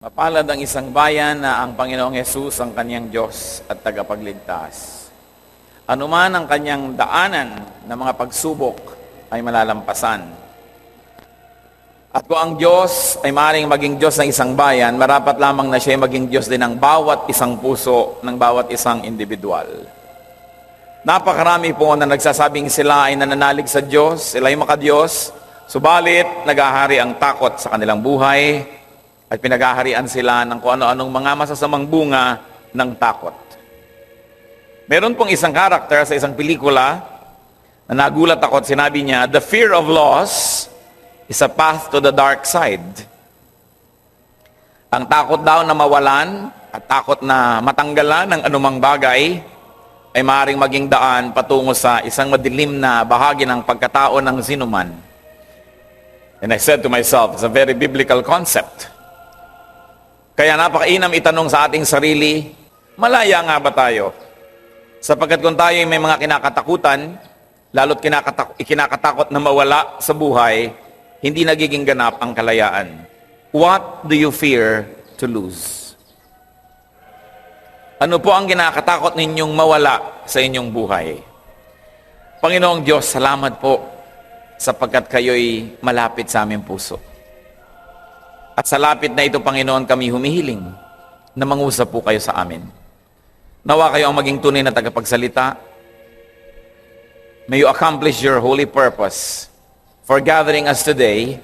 Mapalad ang isang bayan na ang Panginoong Hesus ang kanyang Diyos at tagapagligtas. Anuman ang kanyang daanan na mga pagsubok ay malalampasan. At kung ang Diyos ay maaaring maging Diyos ng isang bayan, marapat lamang na siya ay maging Diyos din ng bawat isang puso, ng bawat isang individual. Napakarami po na nagsasabing sila ay nananalig sa Diyos, sila ay makadiyos, subalit nagahari ang takot sa kanilang buhay, at pinaghaharian sila ng kung ano-anong mga masasamang bunga ng takot. Meron pong isang karakter sa isang pelikula na nagulat ako at sinabi niya, "The fear of loss is a path to the dark side." Ang takot daw na mawalan at takot na matanggalan ng anumang bagay ay maaaring maging daan patungo sa isang madilim na bahagi ng pagkatao ng sinuman. And I said to myself, it's a very biblical concept. Kaya napakainam itanong sa ating sarili, malaya nga ba tayo? Sapagkat kung tayo may mga kinakatakutan, lalo't ikinakatakot na mawala sa buhay, hindi nagiging ganap ang kalayaan. What do you fear to lose? Ano po ang kinakatakot ninyong mawala sa inyong buhay? Panginoong Diyos, salamat po sapagkat kayo'y malapit sa aming puso. At sa lapit na ito, Panginoon, kami humihiling na mangusap po kayo sa amin. Nawa kayo ang maging tunay na tagapagsalita. May you accomplish your holy purpose for gathering us today,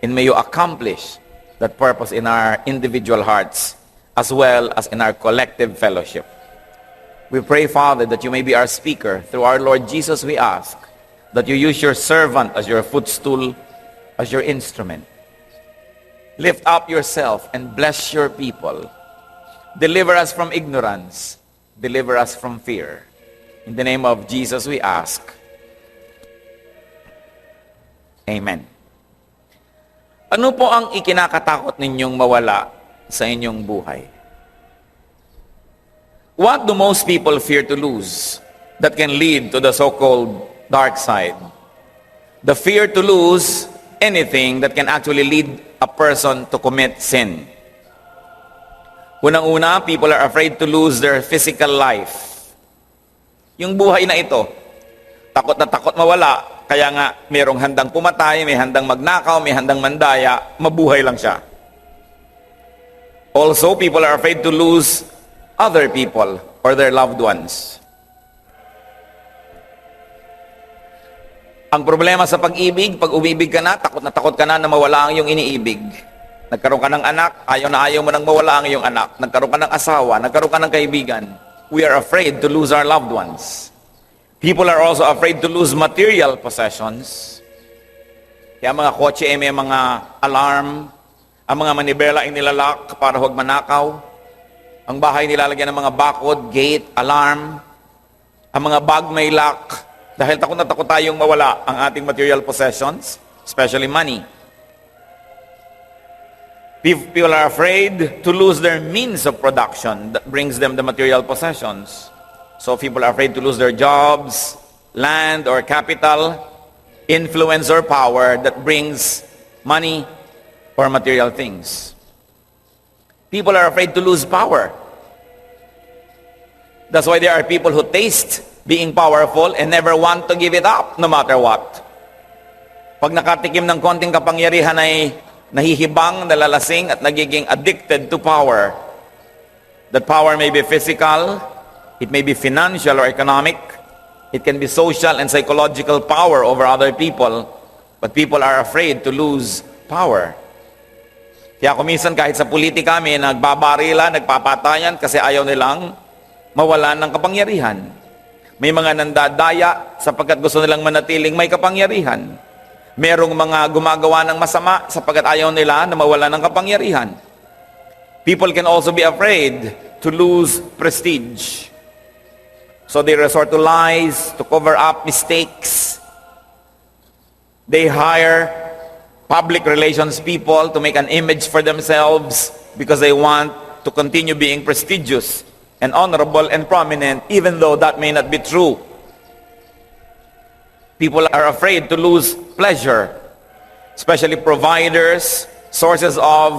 and may you accomplish that purpose in our individual hearts as well as in our collective fellowship. We pray, Father, that you may be our speaker. Through our Lord Jesus, we ask that you use your servant as your footstool, as your instrument. Lift up yourself and bless your people. Deliver us from ignorance. Deliver us from fear. In the name of Jesus we ask. Amen. Ano po ang ikinakatakot ninyong mawala sa inyong buhay? What do most people fear to lose that can lead to the so-called dark side? The fear to lose anything that can actually lead a person to commit sin. Unang-una, people are afraid to lose their physical life. Yung buhay na ito, takot na takot mawala, kaya nga mayroong handang pumatay, may handang magnakaw, may handang mandaya, mabuhay lang siya. Also, people are afraid to lose other people or their loved ones. Ang problema sa pag-ibig, pag umibig ka na takot ka na mawala ang iyong iniibig. Nagkaroon ka ng anak, ayaw mo nang mawala ang iyong anak. Nagkaroon ka ng asawa, nagkaroon ka ng kaibigan. We are afraid to lose our loved ones. People are also afraid to lose material possessions. Kaya mga kotse ay may mga alarm, ang mga manibela ay nilalak para huwag manakaw. Ang bahay nilalagyan ng mga bakod, gate, alarm. Ang mga bag may lock. Dahil takot na takot tayong mawala ang ating material possessions, especially money. People are afraid to lose their means of production that brings them the material possessions. So people are afraid to lose their jobs, land or capital, influence or power that brings money or material things. People are afraid to lose power. That's why there are people who taste being powerful and never want to give it up no matter what. Pag nakatikim ng konting kapangyarihan ay nahihibang, nalalasing at nagiging addicted to power. That power may be physical, it may be financial or economic, it can be social and psychological power over other people, but people are afraid to lose power. Kaya kuminsan kahit sa politika may nagbabarila, nagpapatayan kasi ayaw nilang mawalan ng kapangyarihan. May mga nandadaya sapagkat gusto nilang manatiling may kapangyarihan. Merong mga gumagawa ng masama sapagkat ayaw nila na mawala ng kapangyarihan. People can also be afraid to lose prestige. So they resort to lies, to cover up mistakes. They hire public relations people to make an image for themselves because they want to continue being prestigious and honorable and prominent, even though that may not be true. People are afraid to lose pleasure, especially providers, sources of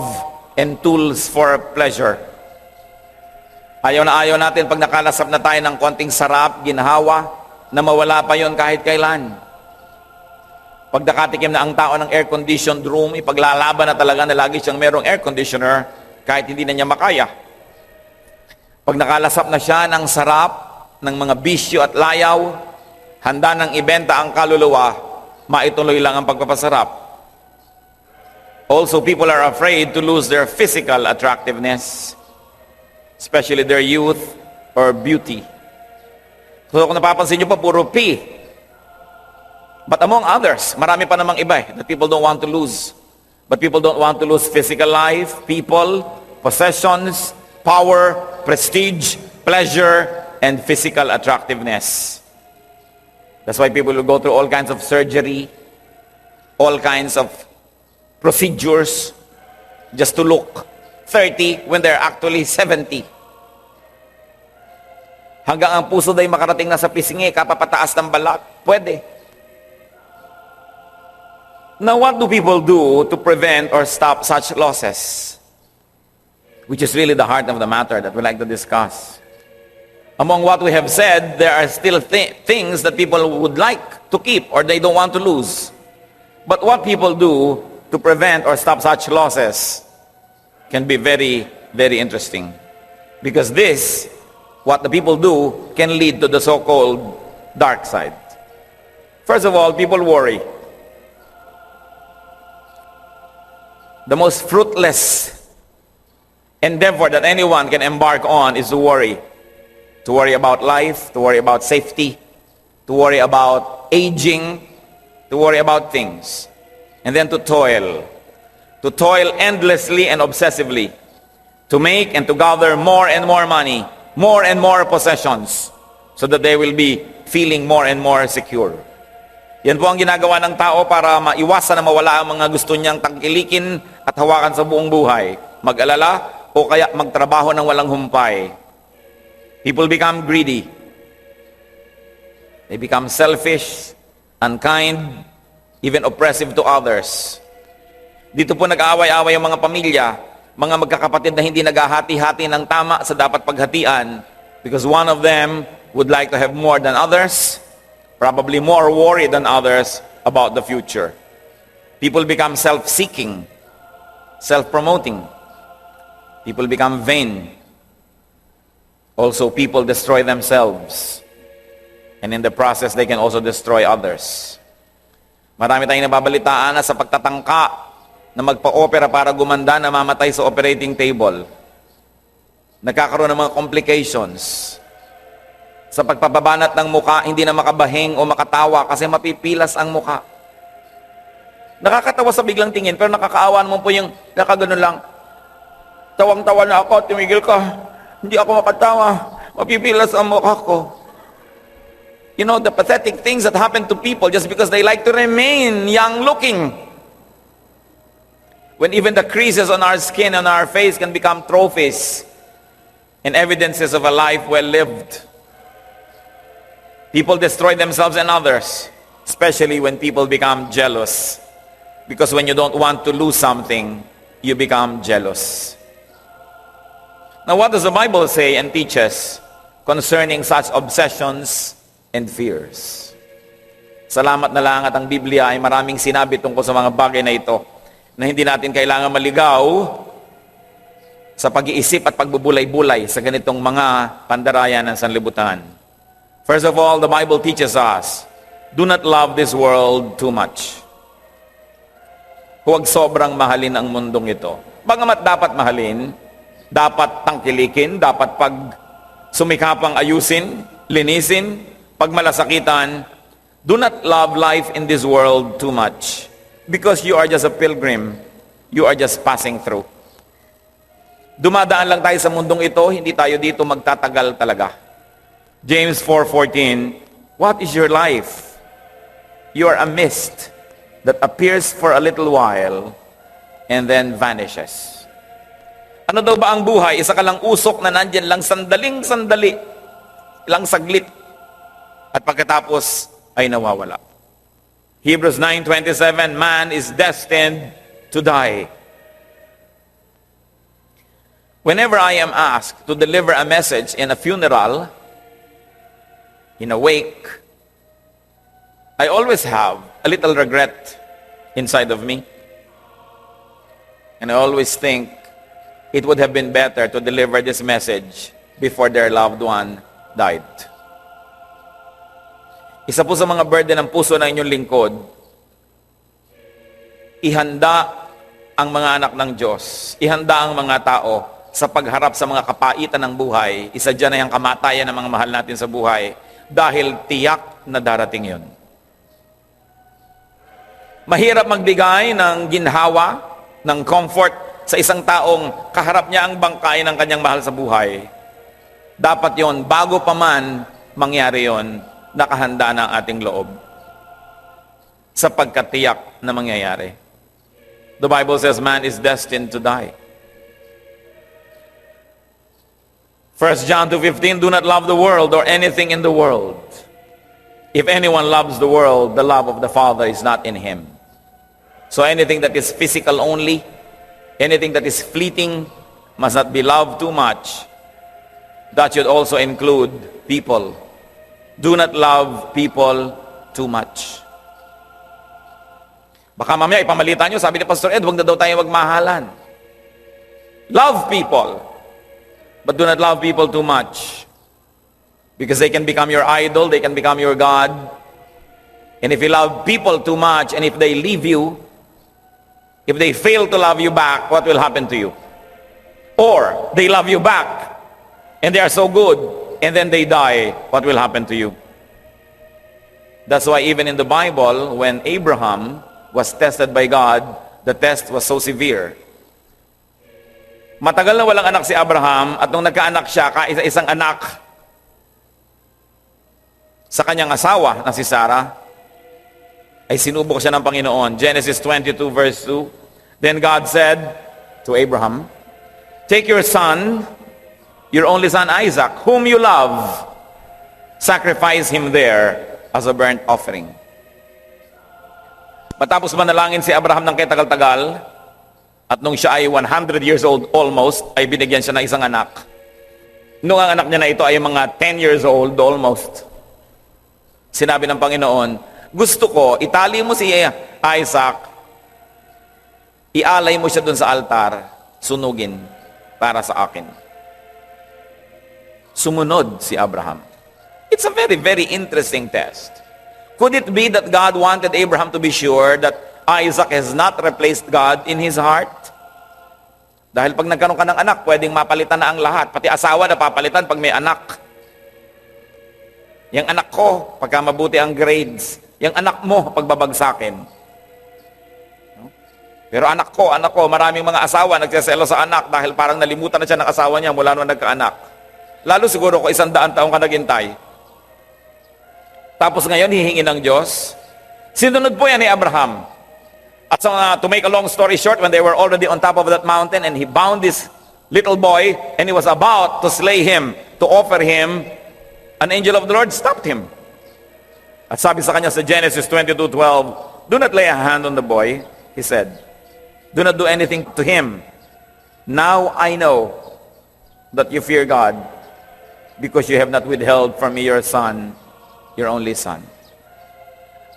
and tools for pleasure. Ayaw na ayaw natin pag nakalasap na tayo ng konting sarap, ginhawa, na mawala pa yon kahit kailan. Pag nakatikim na ang tao ng air-conditioned room, ipaglalaban na talaga na lagi siyang merong air conditioner kahit hindi na niya makaya. Pag nakalasap na siya ng sarap, ng mga bisyo at layaw, handa nang ibenta ang kaluluwa, maituloy lang ang pagpapasarap. Also, people are afraid to lose their physical attractiveness, especially their youth or beauty. So kung napapansin nyo pa, puro P. But among others, marami pa namang iba that people don't want to lose. But people don't want to lose physical life, people, possessions, power, prestige, pleasure, and physical attractiveness. That's why people will go through all kinds of surgery, all kinds of procedures, just to look 30 when they're actually 70. Hanggang ang puso day makarating na sa pisngi, kapapataas ng balat. Pwede. Now, what do people do to prevent or stop such losses? Which is really the heart of the matter that we like to discuss. Among what we have said, there are still things that people would like to keep or they don't want to lose. But what people do to prevent or stop such losses can be very, very interesting. Because this, what the people do, can lead to the so-called dark side. First of all, people worry. The most fruitless endeavor that anyone can embark on is to worry. To worry about life, to worry about safety, to worry about aging, to worry about things. And then to toil. To toil endlessly and obsessively. To make and to gather more and more money, more and more possessions, so that they will be feeling more and more secure. Yan po ang ginagawa ng tao para maiwasan na mawala ang mga gusto niyang tangkilikin at hawakan sa buong buhay. Mag-alala o kaya magtrabaho ng walang humpay. People become greedy. They become selfish, unkind, even oppressive to others. Dito po nag-aaway-away ang mga pamilya, mga magkakapatid na hindi naghahati-hati ng tama sa dapat paghatian because one of them would like to have more than others, probably more worried than others about the future. People become self-seeking, self-promoting. People become vain. Also, people destroy themselves. And in the process, they can also destroy others. Marami tayong nababalitaan na sa pagtatangka na magpa-opera para gumanda, namamatay sa operating table. Nagkakaroon ng mga complications. Sa pagpapabanat ng muka, hindi na makabahing o makatawa kasi mapipilas ang muka. Nakakatawa sa biglang tingin, pero nakakaawan mo po yung nakaganon lang. Tawang-tawa na ako, tumigil ka. Hindi ako makatawa. Mapipilas ang mukha ko. You know, the pathetic things that happen to people just because they like to remain young-looking. When even the creases on our skin and our face can become trophies and evidences of a life well-lived. People destroy themselves and others, especially when people become jealous. Because when you don't want to lose something, you become jealous. Now, what does the Bible say and teaches concerning such obsessions and fears? Salamat na lang at ang Biblia ay maraming sinabi tungkol sa mga bagay na ito na hindi natin kailangan maligaw sa pag-iisip at pagbubulay-bulay sa ganitong mga pandarayan ng sanlibutan. First of all, the Bible teaches us, do not love this world too much. Huwag sobrang mahalin ang mundong ito. Bagamat dapat mahalin, dapat tangkilikin, dapat pag sumikapang ayusin, linisin, pag malasakitan. Do not love life in this world too much because you are just a pilgrim. You are just passing through. Dumadaan lang tayo sa mundong ito, hindi tayo dito magtatagal talaga. James 4:14, what is your life? You are a mist that appears for a little while and then vanishes. Ano daw ba ang buhay? Isa ka lang usok na nandyan lang sandaling-sandali, ilang saglit, at pagkatapos ay nawawala. Hebrews 9:27, man is destined to die. Whenever I am asked to deliver a message in a funeral, in a wake, I always have a little regret inside of me. And I always think it would have been better to deliver this message before their loved one died. Isa po sa mga burden ng puso ng inyong lingkod, ihanda ang mga anak ng Diyos, ihanda ang mga tao sa pagharap sa mga kapaitan ng buhay. Isa dyan ay ang kamatayan ng mga mahal natin sa buhay dahil tiyak na darating yun. Mahirap magbigay ng ginhawa, ng comfort sa isang taong kaharap niya ang bangkay ng kanyang mahal sa buhay. Dapat yon bago pa man mangyari yon, nakahanda na ang ating loob sapagkat tiyak na mangyayari. The Bible says man is destined to die. 1 John 2:15, do not love the world or anything in the world. If anyone loves the world, the love of the Father is not in him. So anything that is physical only, anything that is fleeting, must not be loved too much. That should also include people. Do not love people too much. Baka mamaya ipamalita nyo, sabi ni Pastor Ed, huwag na daw tayo magmahalan. Love people, but do not love people too much. Because they can become your idol, they can become your God. And if you love people too much, and if they leave you, if they fail to love you back, what will happen to you? Or they love you back, and they are so good, and then they die, what will happen to you? That's why even in the Bible, when Abraham was tested by God, the test was so severe. Matagal na walang anak si Abraham, at nung nagkaanak siya, kaisa-isang anak sa kanyang asawa na si Sarah, ay sinubok siya ng Panginoon. Genesis 22 verse 2, then God said to Abraham, take your son, your only son Isaac, whom you love, sacrifice him there as a burnt offering. Matapos manalangin si Abraham ng katagal-tagal, at nung siya ay 100 years old almost, ay binigyan siya ng isang anak. Nung ang anak niya na ito ay mga 10 years old almost, sinabi ng Panginoon, gusto ko, itali mo si Isaac, ialay mo siya dun sa altar, sunugin para sa akin. Sumunod si Abraham. It's a very, very interesting test. Could it be that God wanted Abraham to be sure that Isaac has not replaced God in his heart? Dahil pag nagkaroon ka ng anak, pwedeng mapalitan na ang lahat. Pati asawa na papalitan pag may anak. Yung anak ko, pagka mabuti ang grades. Yung anak mo, pagbabagsakin. Pero anak ko, maraming mga asawa nagsaselo sa anak dahil parang nalimutan na siya ng asawa niya mula nung nagkaanak. Lalo siguro ko 100 taong ka naghintay. Tapos ngayon, hihingi ng Diyos. Sinunod po yan ni Abraham. At so, to make a long story short, when they were already on top of that mountain and he bound this little boy and he was about to slay him, to offer him, an angel of the Lord stopped him. At sabi sa kanya sa Genesis 22:12, do not lay a hand on the boy, he said. Do not do anything to him. Now I know that you fear God because you have not withheld from me your son, your only son.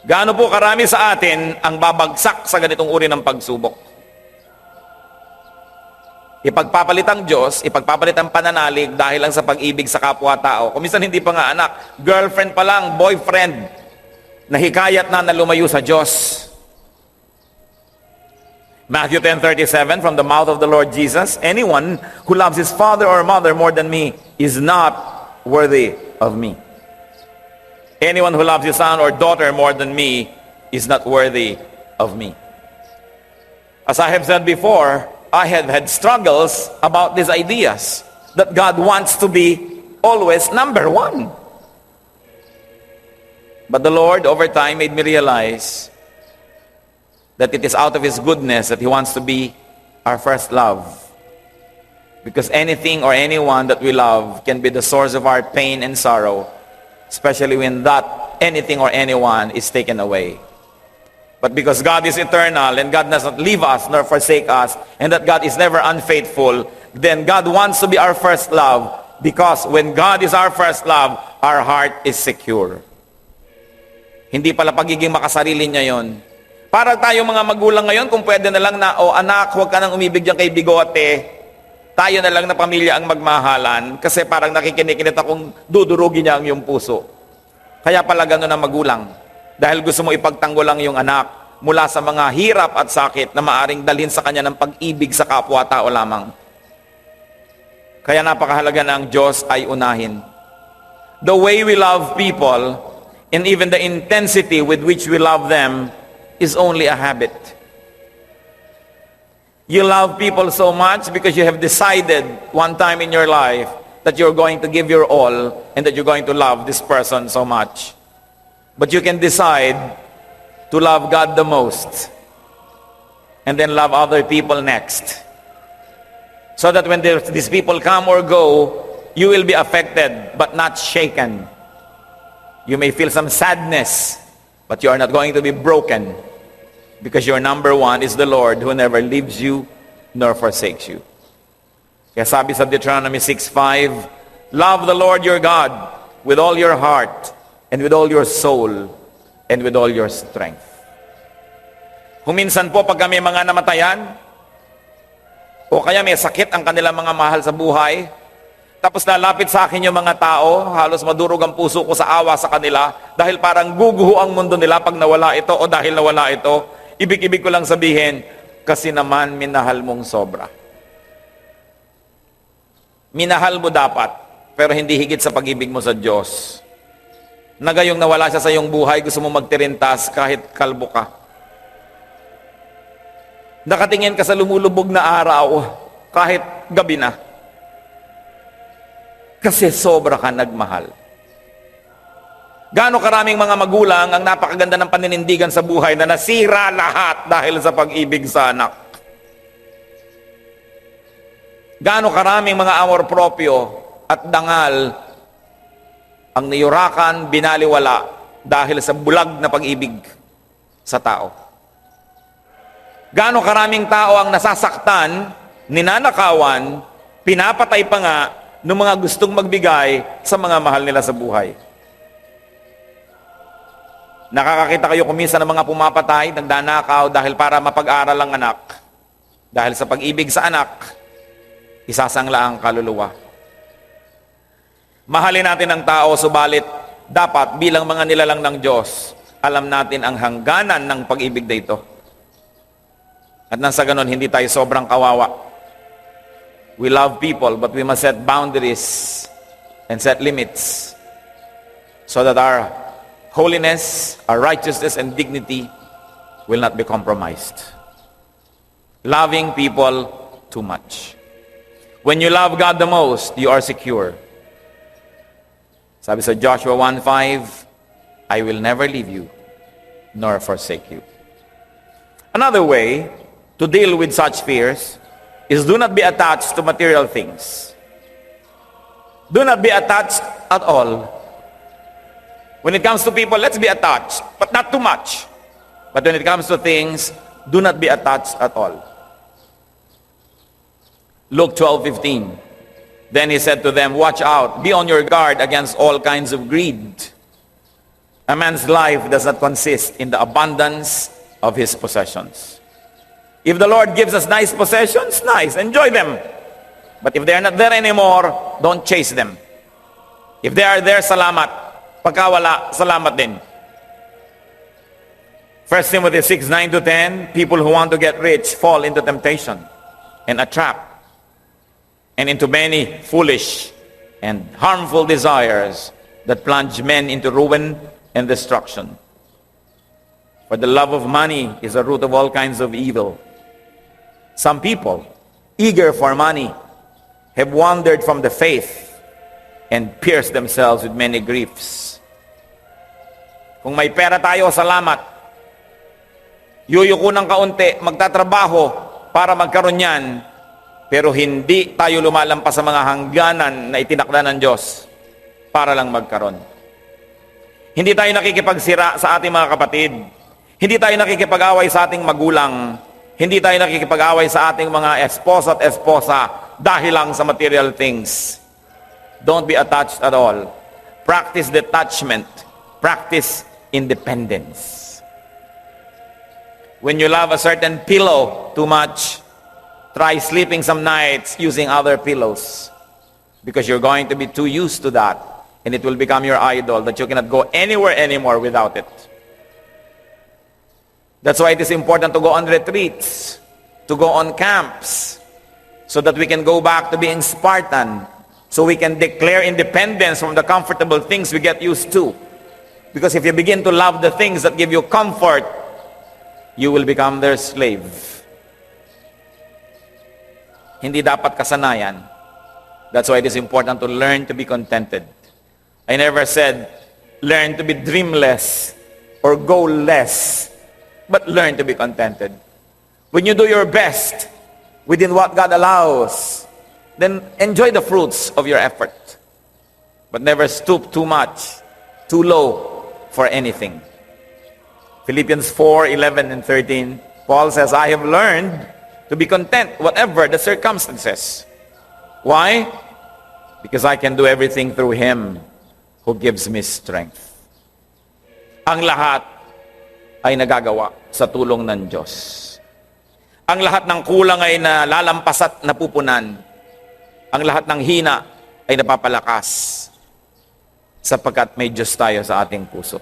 Gaano po karami sa atin ang babagsak sa ganitong uri ng pagsubok? Ipagpapalit ang Diyos, ipagpapalit ang pananalig dahil lang sa pag-ibig sa kapwa-tao. Kung minsan hindi pa nga anak, girlfriend pa lang, boyfriend, nahikayat na lumayo sa Diyos. Matthew 10:37, from the mouth of the Lord Jesus, anyone who loves his father or mother more than me is not worthy of me. Anyone who loves his son or daughter more than me is not worthy of me. As I have said before, I have had struggles about these ideas that God wants to be always number one. But the Lord over time made me realize that it is out of His goodness that He wants to be our first love. Because anything or anyone that we love can be the source of our pain and sorrow, especially when that anything or anyone is taken away. But because God is eternal and God does not leave us nor forsake us, and that God is never unfaithful, then God wants to be our first love, because when God is our first love, our heart is secure. Hindi pala pagiging makasarili niya yon. Para tayo mga magulang ngayon, kung pwede na lang na, anak, huwag ka nang umibig dyan kay bigote. Tayo na lang na pamilya ang magmahalan, kasi parang nakikinikinit akong dudurugin niya ang iyong puso. Kaya pala gano'n ang magulang. Dahil gusto mo ipagtanggol lang yung anak mula sa mga hirap at sakit na maaring dalhin sa kanya ng pag-ibig sa kapwa-tao lamang. Kaya napakahalaga na ang Diyos ay unahin. The way we love people, and even the intensity with which we love them, is only a habit. You love people so much because you have decided one time in your life that you're going to give your all and that you're going to love this person so much. But you can decide to love God the most and then love other people next. So that when these people come or go, you will be affected but not shaken. You may feel some sadness, but you are not going to be broken, because your number one is the Lord, who never leaves you nor forsakes you. Kaya sabi sa Deuteronomy 6:5, love the Lord your God with all your heart and with all your soul and with all your strength. Huminsan po pag kami mga namatayan, o kaya may sakit ang kanilang mga mahal sa buhay, tapos lalapit sa akin yung mga tao, halos madurog ang puso ko sa awa sa kanila, dahil parang guguho ang mundo nila pag nawala ito o dahil nawala ito. Ibig-ibig ko lang sabihin, kasi naman minahal mong sobra. Minahal mo dapat, pero hindi higit sa pag-ibig mo sa Diyos. Na gayong nawala siya sa iyong buhay, gusto mo magtirintas kahit kalbo ka. Nakatingin ka sa lumulubog na araw, kahit gabi na. Kasi sobra ka nagmahal. Gaano karaming mga magulang ang napakaganda ng paninindigan sa buhay na nasira lahat dahil sa pag-ibig sa anak. Gaano karaming mga amor propio at dangal ang niyurakan, binaliwala dahil sa bulag na pag-ibig sa tao. Gaano karaming tao ang nasasaktan, ninanakawan, pinapatay pa nga ng mga gustong magbigay sa mga mahal nila sa buhay. Nakakakita kayo kumisa ng mga pumapatay, nagdanakaw dahil para mapag-aral ang anak. Dahil sa pag-ibig sa anak, isasangla ang kaluluwa. Mahalin natin ang tao, subalit dapat bilang mga nilalang ng Diyos, alam natin ang hangganan ng pag-ibig na ito. At nang sa ganon, hindi tayo sobrang kawawa. We love people, but we must set boundaries and set limits so that our holiness, our righteousness, and dignity will not be compromised. Loving people too much. When you love God the most, you are secure. Sabi sa Joshua 1:5, I will never leave you nor forsake you. Another way to deal with such fears is do not be attached to material things. Do not be attached at all. When it comes to people, let's be attached, but not too much. But when it comes to things, do not be attached at all. Luke 12:15. Then he said to them, watch out, be on your guard against all kinds of greed. A man's life does not consist in the abundance of his possessions. If the Lord gives us nice possessions, nice, enjoy them. But if they are not there anymore, don't chase them. If they are there, salamat. Pagka wala, salamat din. 1 Timothy 6:9-10, people who want to get rich fall into temptation and a trap, and into many foolish and harmful desires that plunge men into ruin and destruction. For the love of money is the root of all kinds of evil. Some people, eager for money, have wandered from the faith and pierced themselves with many griefs. Kung may pera tayo, salamat. Yuyuko ng kaunti, magtatrabaho para magkaroon yan, pero hindi tayo lumalampas sa mga hangganan na itinakda ng Diyos para lang magkaroon. Hindi tayo nakikipagsira sa ating mga kapatid. Hindi tayo nakikipag-away sa ating magulang. Hindi tayo nakikipag-away sa ating mga esposa at esposa dahil lang sa material things. Don't be attached at all. Practice detachment. Practice independence. When you love a certain pillow too much, try sleeping some nights using other pillows. Because you're going to be too used to that. And it will become your idol that you cannot go anywhere anymore without it. That's why it is important to go on retreats, to go on camps, so that we can go back to being Spartan, so we can declare independence from the comfortable things we get used to. Because if you begin to love the things that give you comfort, you will become their slave. Hindi dapat kasanayan. That's why it is important to learn to be contented. I never said, learn to be dreamless or goalless, but learn to be contented. When you do your best within what God allows, then enjoy the fruits of your effort. But never stoop too much, too low for anything. Philippians 4:11 and 13, Paul says, I have learned to be content whatever the circumstances. Why? Because I can do everything through Him who gives me strength. Ang lahat ay nagagawa sa tulong ng Diyos. Ang lahat ng kulang ay nalalampas at napupunan. Ang lahat ng hina ay napapalakas sapagkat may Diyos tayo sa ating puso.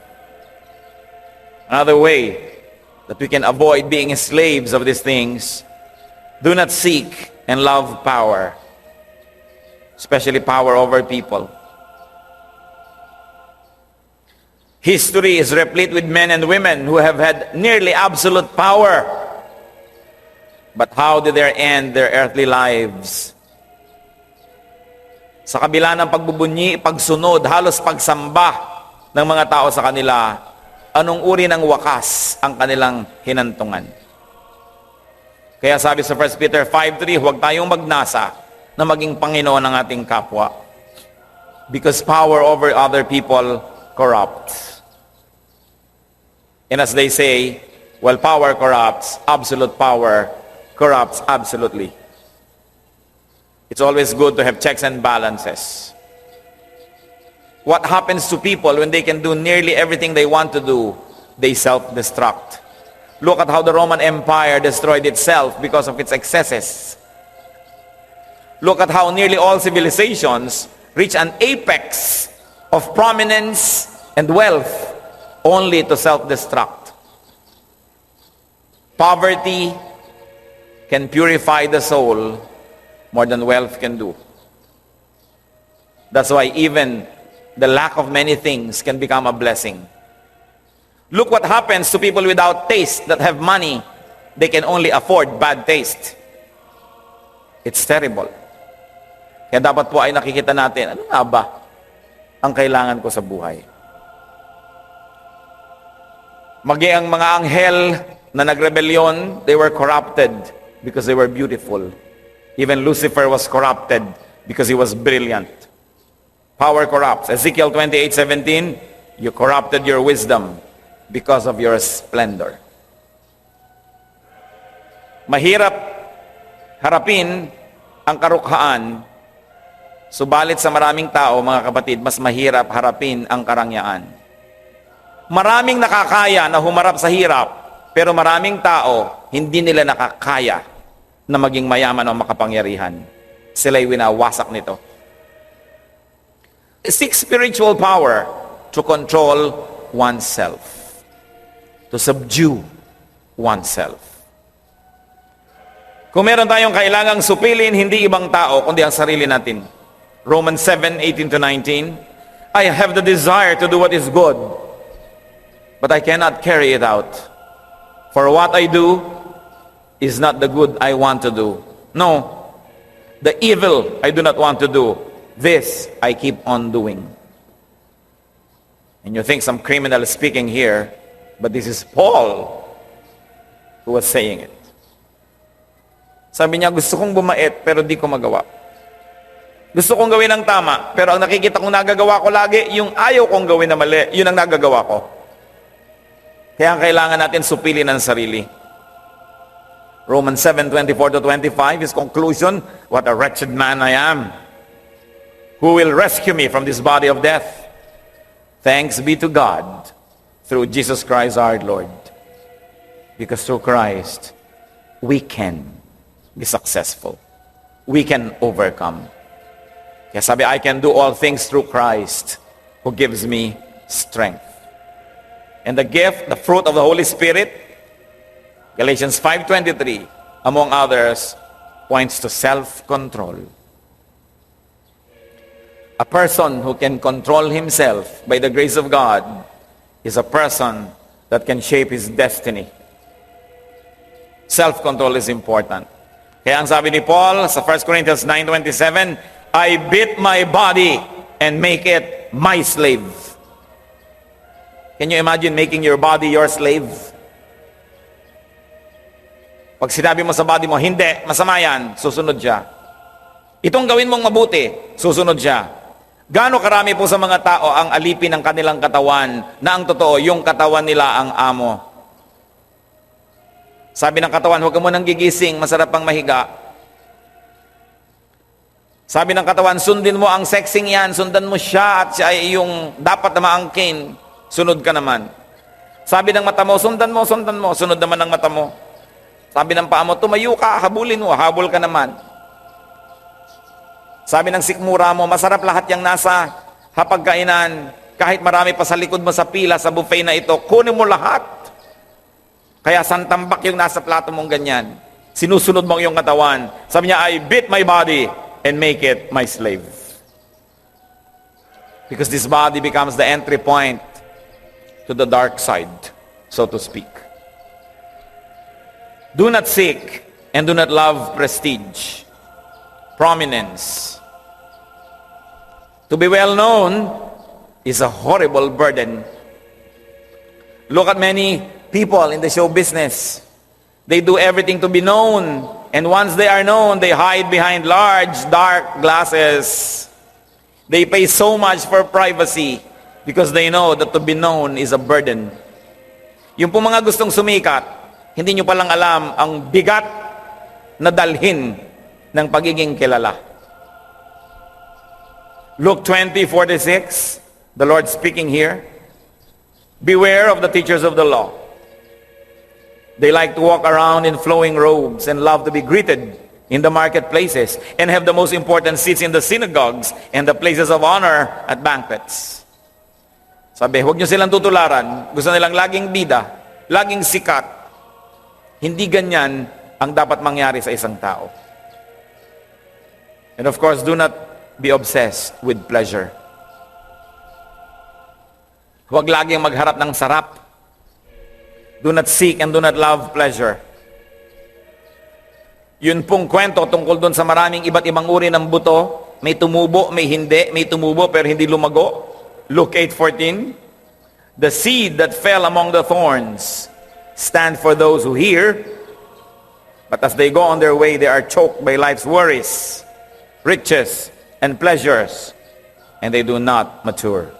Another way that we can avoid being slaves of these things, do not seek and love power, especially power over people. History is replete with men and women who have had nearly absolute power. But how did they end their earthly lives? Sa kabila ng pagbubunyi, pagsunod, halos pagsamba ng mga tao sa kanila, anong uri ng wakas ang kanilang hinantungan? Kaya sabi sa 1 Peter 5:3, huwag tayong magnasa na maging Panginoon ng ating kapwa. Because power over other people corrupts. And as they say, well, power corrupts, absolute power corrupts absolutely. It's always good to have checks and balances. What happens to people when they can do nearly everything they want to do? They self-destruct. Look at how the Roman Empire destroyed itself because of its excesses. Look at how nearly all civilizations reach an apex of prominence and wealth only to self-destruct. Poverty can purify the soul more than wealth can do. That's why even the lack of many things can become a blessing. Look what happens to people without taste that have money. They can only afford bad taste. It's terrible. Kaya dapat po ay nakikita natin, ano nga ba ang kailangan ko sa buhay? Magi ang mga anghel na nagrebelyon, they were corrupted because they were beautiful. Even Lucifer was corrupted because he was brilliant. Power corrupts. Ezekiel 28:17, you corrupted your wisdom because of your splendor. Mahirap harapin ang karukhaan, subalit sa maraming tao, mga kapatid, mas mahirap harapin ang karangyaan. Maraming nakakaya na humarap sa hirap, pero maraming tao, hindi nila nakakaya na maging mayaman o makapangyarihan. Sila'y winawasak nito. Seek spiritual power to control oneself, to subdue oneself. Kung meron tayong kailangang supilin, hindi ibang tao, kundi ang sarili natin. Romans 7:18-19, I have the desire to do what is good, but I cannot carry it out. For what I do is not the good I want to do. No, the evil I do not want to do, this I keep on doing. And you think some criminal is speaking here, but this is Paul who was saying it. Sabi niya, gusto kong bumait, pero di ko magawa. Gusto kong gawin ang tama, pero ang nakikita kong nagagawa ko lagi, yung ayaw kong gawin na mali, yun ang nagagawa ko. Kaya ang kailangan natin supilin ang sarili. Romans 7:24 to 25, his conclusion, what a wretched man I am. Who will rescue me from this body of death? Thanks be to God through Jesus Christ our Lord. Because through Christ, we can be successful. We can overcome. Kaya sabi, I can do all things through Christ who gives me strength. And the gift, the fruit of the Holy Spirit, Galatians 5:23, among others, points to self-control. A person who can control himself by the grace of God is a person that can shape his destiny. Self-control is important. Kaya ang sabi ni Paul sa 1 Corinthians 9:27, I beat my body and make it my slave. Can you imagine making your body your slave? Pag sinabi mo sa body mo, hindi, masama yan, susunod siya. Itong gawin mong mabuti, susunod siya. Gaano karami po sa mga tao ang alipin ng kanilang katawan na ang totoo, yung katawan nila ang amo. Sabi ng katawan, huwag ka munang gigising, masarap pang mahiga. Sabi ng katawan, sundin mo ang sexing yan, sundan mo siya at siya ay yung dapat na maangkin, sunod ka naman. Sabi ng mata mo, sundan mo, sunod naman ng mata mo. Sabi ng paa mo, tumayo ka, habulin mo, habol ka naman. Sabi ng sikmura mo, masarap lahat yung nasa hapagkainan, kahit marami pa sa likod mo sa pila, sa buffet na ito, kunin mo lahat. Kaya santambak yung nasa plato mong ganyan. Sinusunod mo yung katawan. Sabi niya, I beat my body and make it my slave. Because this body becomes the entry point to the dark side, so to speak. Do not seek and do not love prestige, prominence. To be well known is a horrible burden. Look at many people in the show business. They do everything to be known. And once they are known, they hide behind large, dark glasses. They pay so much for privacy because they know that to be known is a burden. Yung po mga gustong sumikat, hindi nyo palang alam ang bigat na dalhin ng pagiging kilala. Luke 20:46, the Lord speaking here, beware of the teachers of the law. They like to walk around in flowing robes and love to be greeted in the marketplaces and have the most important seats in the synagogues and the places of honor at banquets. Sabi, huwag nyo silang tutularan. Gusto nilang laging bida, laging sikat. Hindi ganyan ang dapat mangyari sa isang tao. And of course, do not be obsessed with pleasure. Huwag laging magharap ng sarap. Do not seek and do not love pleasure. Yun pong kwento tungkol doon sa maraming iba't ibang uri ng buto. May tumubo, may hindi. May tumubo pero hindi lumago. Luke 8:14. The seed that fell among the thorns stand for those who hear, but as they go on their way, they are choked by life's worries, riches, and pleasures, and they do not mature.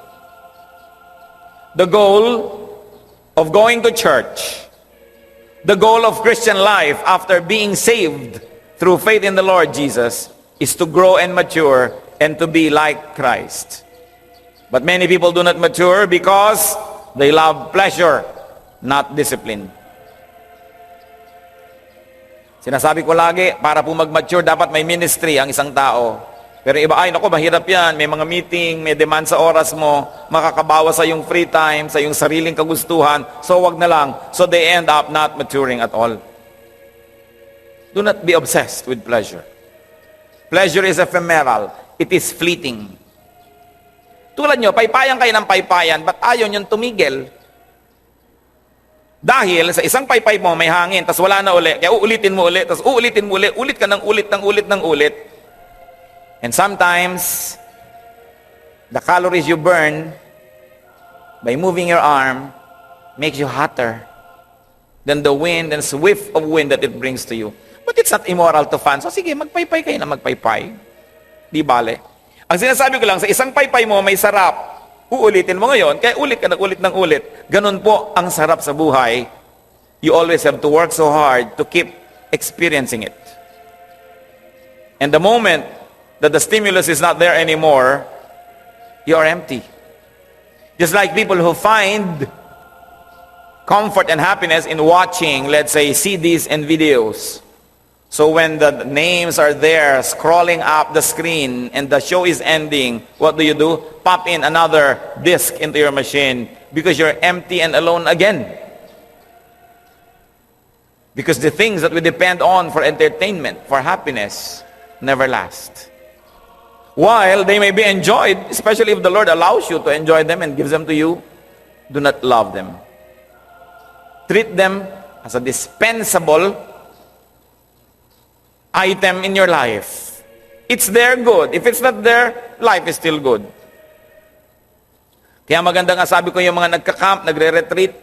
The goal of going to church, the goal of Christian life after being saved through faith in the Lord Jesus, is to grow and mature and to be like Christ. But many people do not mature because they love pleasure, not discipline. Sinasabi ko lagi, para po mag-mature, dapat may ministry ang isang tao. Pero iba, ay naku, mahirap yan. May mga meeting, may demand sa oras mo, makakabawas sa yung free time, sa yung sariling kagustuhan. So wag na lang. So they end up not maturing at all. Do not be obsessed with pleasure. Pleasure is ephemeral. It is fleeting. Tulad nyo, paypayan kayo ng paypayan, ba't ayaw nyo tumigil? Dahil sa isang paypay mo may hangin, tas wala na uli, kaya uulitin mo ulit, tas uulitin mo ulit, ulit ka ng ulit, ng ulit, ng ulit. And sometimes, the calories you burn by moving your arm makes you hotter than the wind and swift of wind that it brings to you. But it's not immoral to fan. So sige, magpaypay kayo na magpaypay. Di bale. Ang sinasabi ko lang, sa isang paypay mo may sarap. Uulitin mo ngayon, kaya ulit ka ng ulit ng ulit. Ganun po ang sarap sa buhay. You always have to work so hard to keep experiencing it. And the moment that the stimulus is not there anymore, you are empty. Just like people who find comfort and happiness in watching, let's say, CDs and videos. So when the names are there, scrolling up the screen, and the show is ending, what do? Pop in another disc into your machine because you're empty and alone again. Because the things that we depend on for entertainment, for happiness, never last. While they may be enjoyed, especially if the Lord allows you to enjoy them and gives them to you, do not love them. Treat them as a dispensable item in your life. It's there, good. If it's not there, life is still good. Kaya maganda nga sabi ko yung mga nagka-camp, nagre-retreat,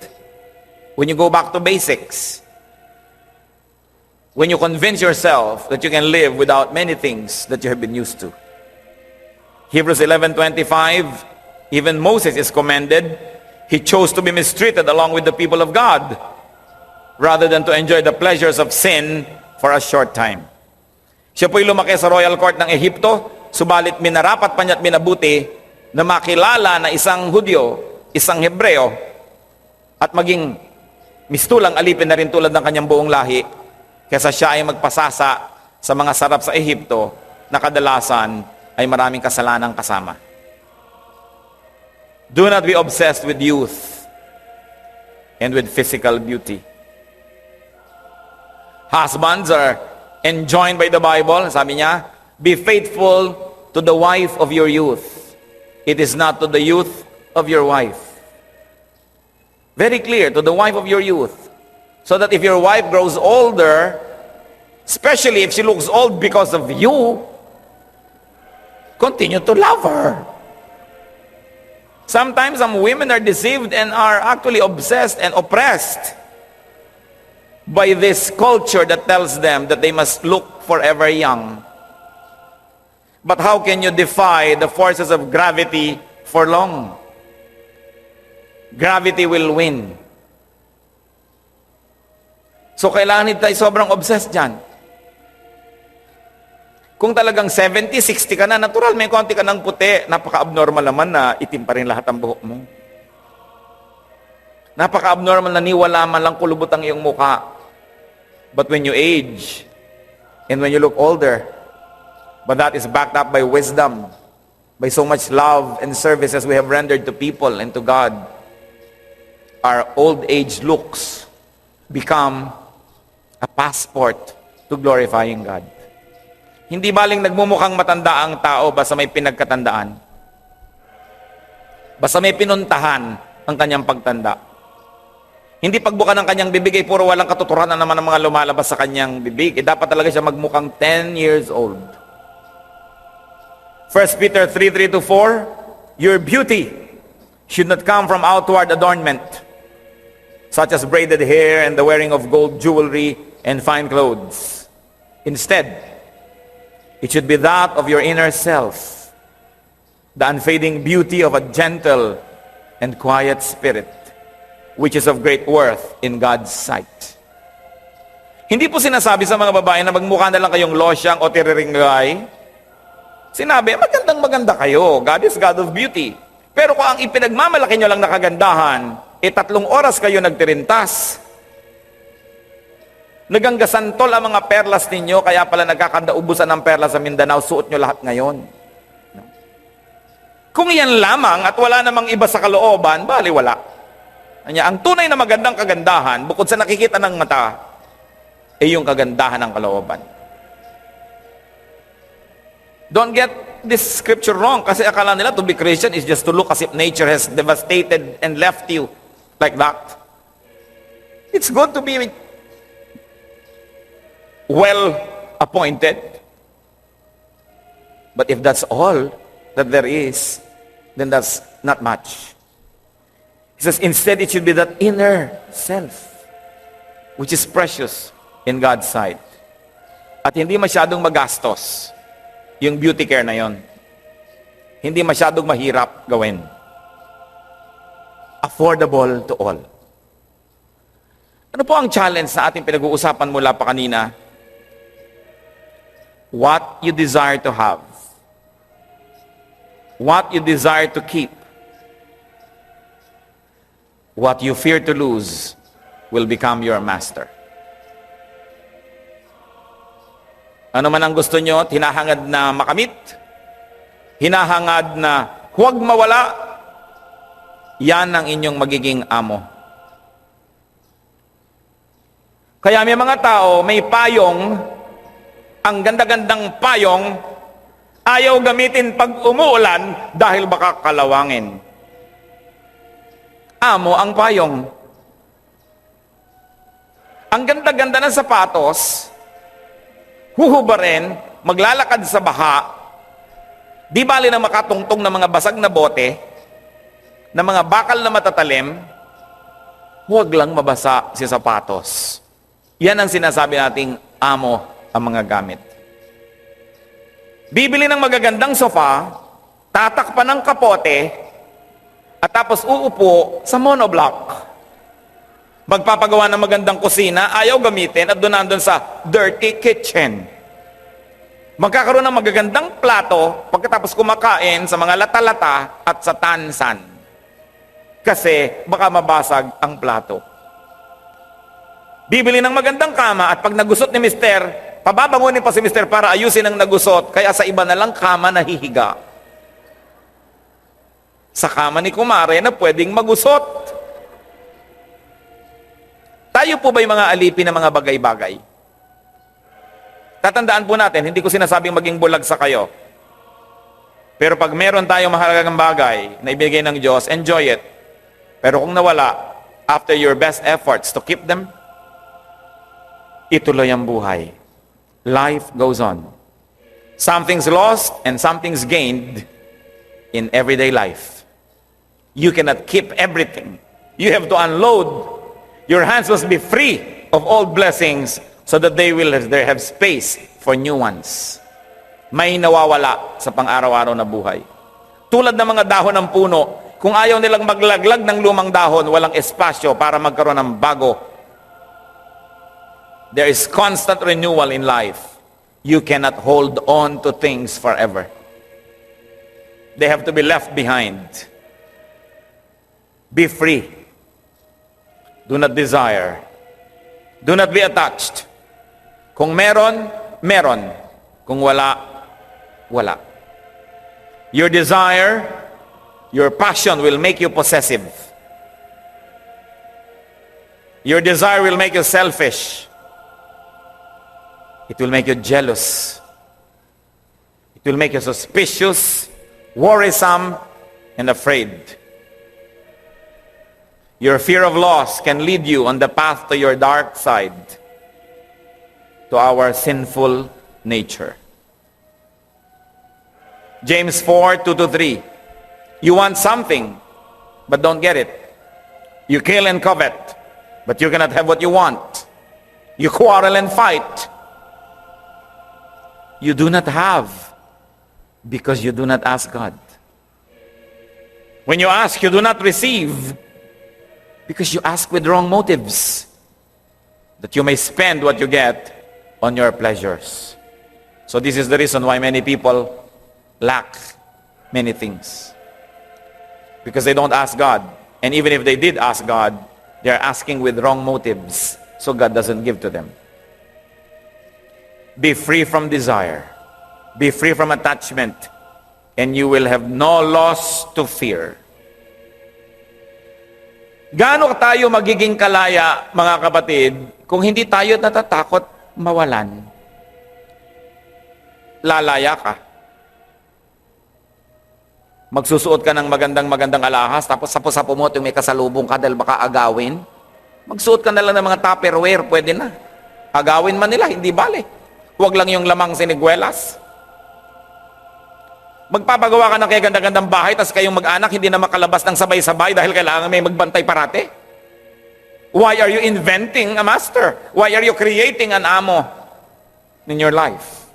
when you go back to basics, when you convince yourself that you can live without many things that you have been used to. Hebrews 11:25, even Moses is commended. He chose to be mistreated along with the people of God rather than to enjoy the pleasures of sin for a short time. Siya po'y lumaki sa royal court ng Ehipto, subalit minarapat pa niya at minabuti na makilala na isang Hudyo, isang Hebreo, at maging mistulang alipin na rin tulad ng kanyang buong lahi, kaysa siya ay magpasasa sa mga sarap sa Ehipto na kadalasan ay maraming kasalanang kasama. Do not be obsessed with youth and with physical beauty. Husbands are enjoined by the Bible, sabi niya, be faithful to the wife of your youth. It is not to the youth of your wife. Very clear, to the wife of your youth. So that if your wife grows older, especially if she looks old because of you, continue to love her. Sometimes some women are deceived and are actually obsessed and oppressed by this culture that tells them that they must look forever young. But how can you defy the forces of gravity for long? Gravity will win. So kailangan hindi tayo sobrang obsessed dyan. Kung talagang 70, 60 ka na, natural, may konti ka ng puti, napaka-abnormal naman na itim pa rin lahat ang buhok mo. Napaka-abnormal na niwala man lang kulubot ang iyong mukha. But when you age, and when you look older, but that is backed up by wisdom, by so much love and services we have rendered to people and to God, our old age looks become a passport to glorifying God. Hindi baling nagmumukhang matanda ang tao basta may pinagkatandaan. Basta may pinuntahan ang kanyang pagtanda. Hindi pagbuka ng kanyang bibig ay puro walang katuturan na naman ang mga lumalabas sa kanyang bibig. Dapat talaga siya magmukhang 10 years old. 1 Peter 3:3-4, your beauty should not come from outward adornment, such as braided hair and the wearing of gold jewelry and fine clothes. Instead, it should be that of your inner self, the unfading beauty of a gentle and quiet spirit, which is of great worth in God's sight. Hindi po sinasabi sa mga babae na magmukha na lang kayong losyang o tiriringgay. Sinabi, magandang-maganda kayo. God is God of beauty. Pero kung ang ipinagmamalaki nyo lang na kagandahan, 3 oras kayo nagtirintas. Naganggasantol ang mga perlas ninyo, kaya pala nagkakandaubusan ng perlas sa Mindanao, suot nyo lahat ngayon. Kung iyan lamang at wala namang iba sa kalooban, bali wala. Ang tunay na magandang kagandahan, bukod sa nakikita ng mata, ay yung kagandahan ng kalooban. Don't get this scripture wrong, kasi akala nila to be Christian is just to look as if nature has devastated and left you like that. It's good to be well appointed. But if that's all that there is, then that's not much. He says, instead it should be that inner self, which is precious in God's sight. At hindi masyadong magastos yung beauty care na yon. Hindi masyadong mahirap gawin. Affordable to all. Ano po ang challenge na ating pinag-uusapan mula pa kanina? what you desire to have, what you desire to keep, what you fear to lose will become your master. Ano man ang gusto nyo, hinahangad na makamit, hinahangad na huwag mawala, yan ang inyong magiging amo. Kaya may mga tao, may payong, ang ganda-gandang payong, ayaw gamitin pag umuulan dahil baka kalawangin. Amo ang payong. Ang ganda-ganda ng sapatos, huhubarin, maglalakad sa baha, di bali na makatungtong ng mga basag na bote, na mga bakal na matatalim, huwag lang mabasa si sapatos. Yan ang sinasabi nating amo ang mga gamit. Bibili ng magagandang sofa, tatakpan ng kapote, at tapos uupo sa monoblock. Magpapagawa ng magandang kusina, ayaw gamitin at doon sa dirty kitchen. Magkakaroon ng magagandang plato pagkatapos kumakain sa mga lata-lata at sa tansan. Kasi baka mabasag ang plato. Bibili ng magandang kama at pag nagusot ni mister, pababangunin pa si mister para ayusin ang nagusot, kaya sa iba na lang kama nahihiga. Sa kama ni kumare na pwedeng magusot. Tayo po ba'y mga alipin ng mga bagay-bagay? Tatandaan po natin, hindi ko sinasabing maging bulag sa kayo. Pero pag meron tayong mahalagang bagay na ibigay ng Diyos, enjoy it. Pero kung nawala, after your best efforts to keep them, ituloy ang buhay. Life goes on. Something's lost and something's gained in everyday life. You cannot keep everything. You have to unload. Your hands must be free of old blessings so that they have space for new ones. May nawawala sa pang-araw-araw na buhay. Tulad ng mga dahon ng puno, kung ayaw nilang maglaglag ng lumang dahon, walang espasyo para magkaroon ng bago. There is constant renewal in life. You cannot hold on to things forever. They have to be left behind. Be free. Do not desire. Do not be attached. Kung meron, meron. Kung wala, wala. Your desire, your passion will make you possessive. Your desire will make you selfish. It will make you jealous. It will make you suspicious, worrisome, and afraid. Your fear of loss can lead you on the path to your dark side, to our sinful nature. James 4:2-3. You want something, but don't get it. You kill and covet, but you cannot have what you want. You quarrel and fight. You do not have because you do not ask God. When you ask, you do not receive because you ask with wrong motives, that you may spend what you get on your pleasures. So this is the reason why many people lack many things. Because they don't ask God. And even if they did ask God, they are asking with wrong motives. So God doesn't give to them. Be free from desire. Be free from attachment. And you will have no loss to fear. Gaano tayo magiging kalaya, mga kapatid, kung hindi tayo natatakot mawalan? Lalaya ka. Magsusuot ka ng magandang alahas, tapos sapo-sapo mo may kasalubong ka dahil baka agawin. Magsuot ka na lang ng mga Tupperware, pwede na. Agawin man nila, hindi bale. Huwag lang yung lamang siniguelas. Magpapagawa ka ng kaya ganda-gandang bahay, tapos kayong mag-anak hindi na makalabas ng sabay-sabay dahil kailangan may magbantay parate. Why are you inventing a master? Why are you creating an amo in your life?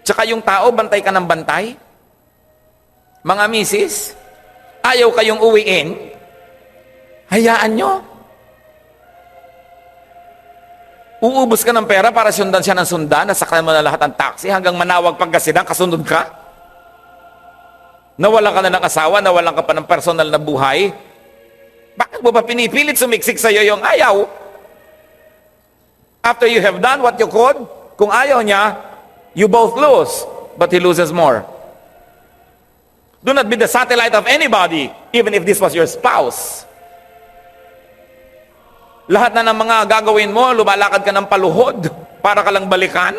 Tsaka yung tao, bantay ka ng bantay. Mga misis, ayaw kayong uwiin, hayaan nyo. Uubos ka ng pera para sundan siya ng sundan, nasakyan mo na lahat ng taxi hanggang manawag pagkasinan, kasunod ka? Nawalan ka na ng asawa, nawalan ka pa ng personal na buhay. Bakit mo ba pinipilit sumiksik sa'yo yung ayaw? After you have done what you could, kung ayaw niya, you both lose, but he loses more. Do not be the satellite of anybody, even if this was your spouse. Lahat na ng mga gagawin mo, lumalakad ka ng paluhod para ka lang balikan.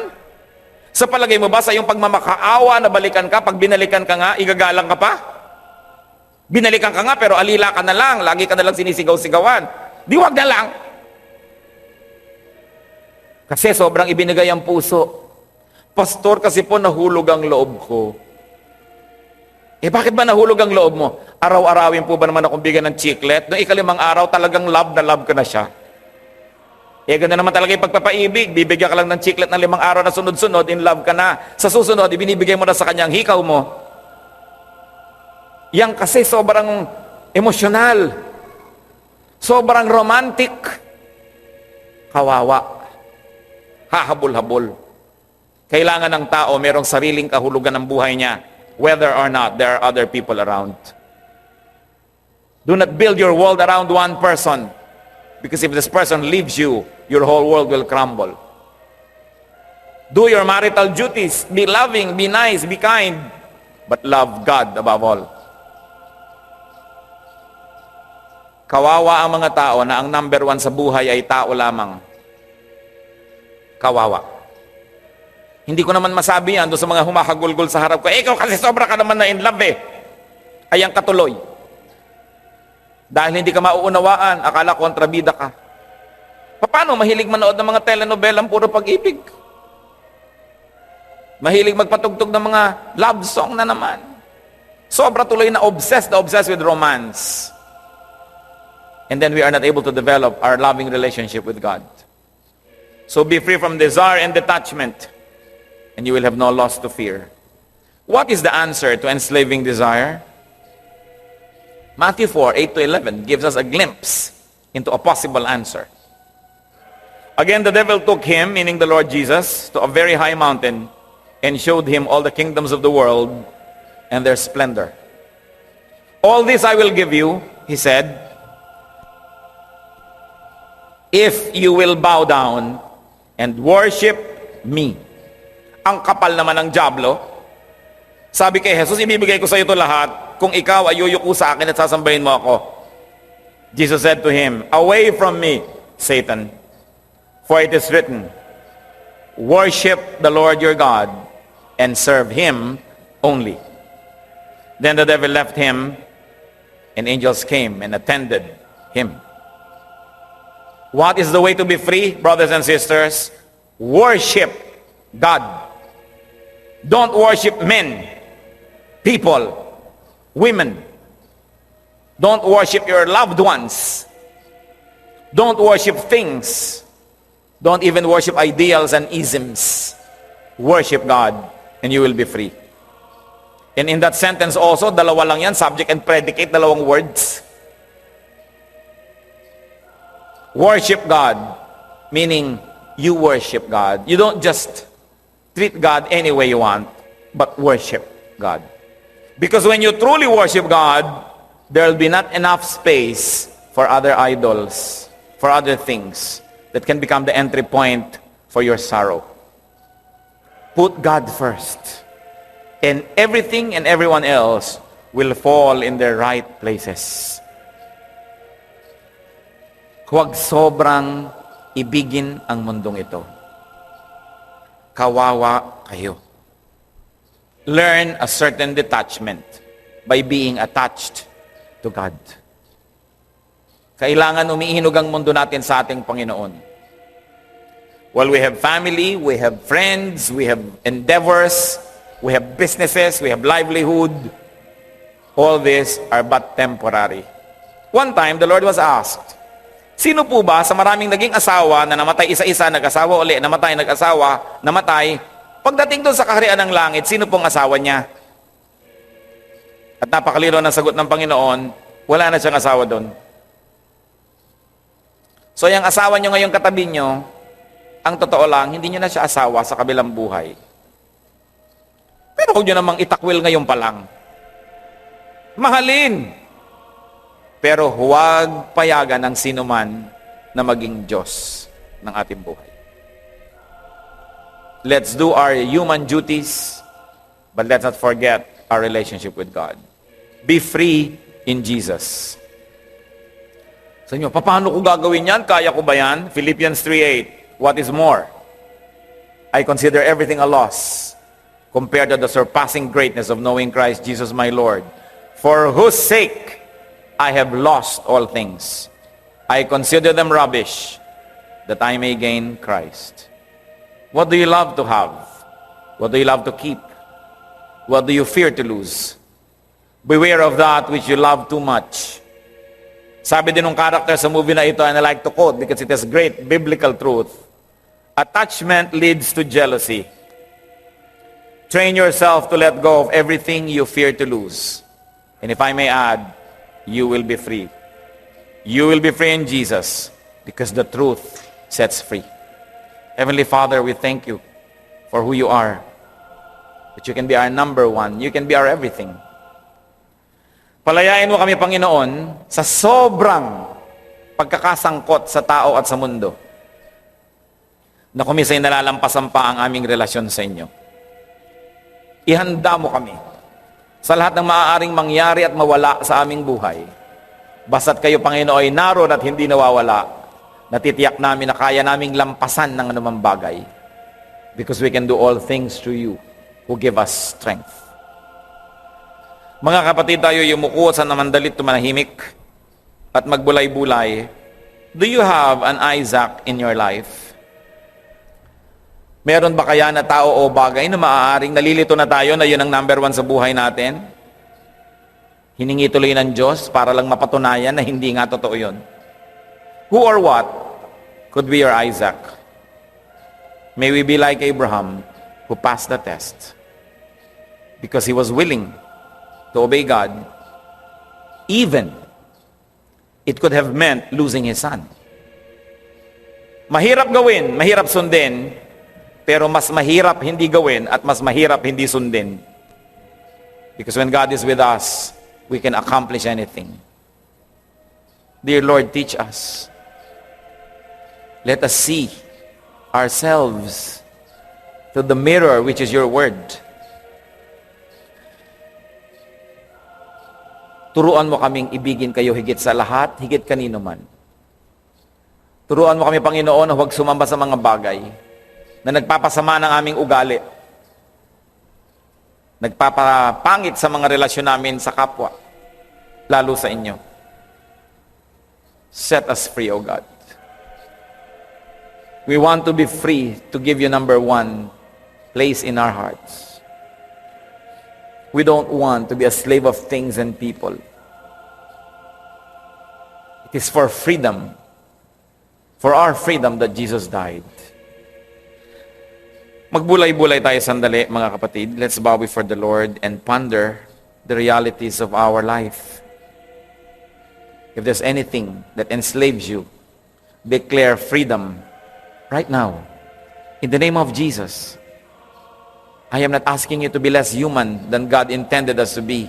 Sa palagay mo ba sa iyong pagmamakaawa na balikan ka, pag binalikan ka nga, igagalang ka pa? Binalikan ka nga pero alila ka na lang, lagi ka na lang sinisigaw-sigawan. Di wag na lang. Kasi sobrang ibinigay ang puso. Pastor, kasi po nahulog ang loob ko. Bakit ba nahulog ang loob mo? Araw-arawin po ba naman akong bigyan ng chiclet? Noong ikalimang araw, talagang love na love ka na siya. Ganda naman talaga yung pagpapaibig. Bibigyan ka lang ng chiclet ng 5 araw na sunod-sunod, in love ka na. Sa susunod, ibinibigay mo na sa kanyang hikaw mo. Yan kasi sobrang emosyonal. Sobrang romantic. Kawawa. Hahabol-habol. Kailangan ng tao merong sariling kahulugan ng buhay niya, whether or not there are other people around. Do not build your world around one person, because if this person leaves you, your whole world will crumble. Do your marital duties. Be loving, be nice, be kind, but love God above all. Kawawa ang mga tao na ang number 1 sa buhay ay tao lamang. Kawawa. Hindi ko naman masabi yan doon sa mga humahagulgol sa harap ko. Ikaw kasi sobra ka naman na in love eh. Ayang katuloy. Dahil hindi ka mauunawaan, akala kontrabida ka. Paano mahilig manood ng mga telenovelang puro pag-ibig? Mahilig magpatugtog ng mga love song na naman. Sobra tuloy na obsessed with romance. And then we are not able to develop our loving relationship with God. So be free from desire and detachment, and you will have no loss to fear. What is the answer to enslaving desire? Matthew 4:8-11 gives us a glimpse into a possible answer. Again, the devil took him, meaning the Lord Jesus, to a very high mountain and showed him all the kingdoms of the world and their splendor. All this I will give you, he said, if you will bow down and worship me. Ang kapal naman ng dyablo. Sabi kay Jesus, ibibigay ko sa iyo ito lahat kung ikaw ay yuyuko sa akin at sasambahin mo ako. Jesus said to him, away from me, Satan, for it is written, worship the Lord your God and serve him only. Then the devil left him, and angels came and attended him. What is the way to be free, brothers and sisters? Worship God. Don't worship men, people, women. Don't worship your loved ones. Don't worship things. Don't even worship ideals and isms. Worship God, and you will be free. And in that sentence also, dalawa lang yan, subject and predicate, dalawang words. Worship God, meaning you worship God. You don't just treat God any way you want, but worship God. Because when you truly worship God, there will be not enough space for other idols, for other things that can become the entry point for your sorrow. Put God first, and everything and everyone else will fall in their right places. Huwag sobrang ibigin ang mundong ito. Kawawa kayo. Learn a certain detachment by being attached to God. Kailangan umiinog ang mundo natin sa ating Panginoon. Well, we have family, we have friends, we have endeavors, we have businesses, we have livelihood. All these are but temporary. One time, the Lord was asked, sino po ba sa maraming naging asawa na namatay isa-isa, nag-asawa uli, namatay, nag-asawa, namatay, pagdating doon sa kaharian ng langit, sino pong asawa niya? At napakalino ng sagot ng Panginoon, wala na siyang asawa doon. So yung asawa niyo ngayong katabi niyo, ang totoo lang, hindi nyo na siya asawa sa kabilang buhay. Pero huwag nyo namang itakwil ngayon pa lang. Mahalin. Pero huwag payagan ng sinuman na maging Diyos ng ating buhay. Let's do our human duties, but let's not forget our relationship with God. Be free in Jesus. Sa inyo, paano ko gagawin yan? Kaya ko ba yan? Philippians 3:8. What is more? I consider everything a loss compared to the surpassing greatness of knowing Christ Jesus my Lord, for whose sake I have lost all things. I consider them rubbish, that I may gain Christ. What do you love to have? What do you love to keep? What do you fear to lose? Beware of that which you love too much. Sabi din ng character sa movie na ito, and I like to quote because it has great biblical truth. Attachment leads to jealousy. Train yourself to let go of everything you fear to lose. And if I may add, you will be free. You will be free in Jesus because the truth sets free. Heavenly Father, we thank you for who you are. That you can be our number one. You can be our everything. Palayain mo kami, Panginoon, sa sobrang pagkakasangkot sa tao at sa mundo, na kumisay nalalampasan pa ang aming relasyon sa inyo. Ihanda mo kami sa lahat ng maaaring mangyari at mawala sa aming buhay. Basta't kayo, Panginoon, ay naroon at hindi nawawala, natitiyak namin na kaya naming lampasan ng anumang bagay. Because we can do all things through you who give us strength. Mga kapatid, tayo yumuko sa namandalit tumanahimik at magbulay-bulay. Do you have an Isaac in your life? Meron ba kaya na tao o bagay na maaaring nalilito na tayo na yun ang number one sa buhay natin? Hiningi tuloy ng Diyos para lang mapatunayan na hindi nga totoo yun. Who or what could be your Isaac? May we be like Abraham, who passed the test because he was willing to obey God, even it could have meant losing his son. Mahirap gawin, mahirap sundin, pero mas mahirap hindi gawin at mas mahirap hindi sundin. Because when God is with us, we can accomplish anything. Dear Lord, teach us. Let us see ourselves through the mirror which is your word. Turuan mo kaming ibigin kayo higit sa lahat, higit kanino man. Turuan mo kami, Panginoon, na huwag sumamba sa mga bagay na nagpapasama ng aming ugali, nagpapapangit sa mga relasyon namin sa kapwa, lalo sa inyo. Set us free, O God. We want to be free to give you number one place in our hearts. We don't want to be a slave of things and people. It is for freedom, for our freedom that Jesus died. Magbulay-bulay tayo sandali, mga kapatid. Let's bow before the Lord and ponder the realities of our life. If there's anything that enslaves you, declare freedom right now. In the name of Jesus. I am not asking you to be less human than God intended us to be,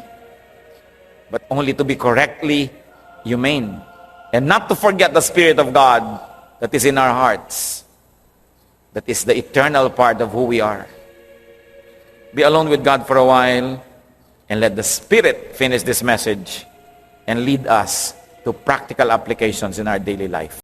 but only to be correctly humane, and not to forget the Spirit of God that is in our hearts, that is the eternal part of who we are. Be alone with God for a while, and let the Spirit finish this message and lead us to practical applications in our daily life.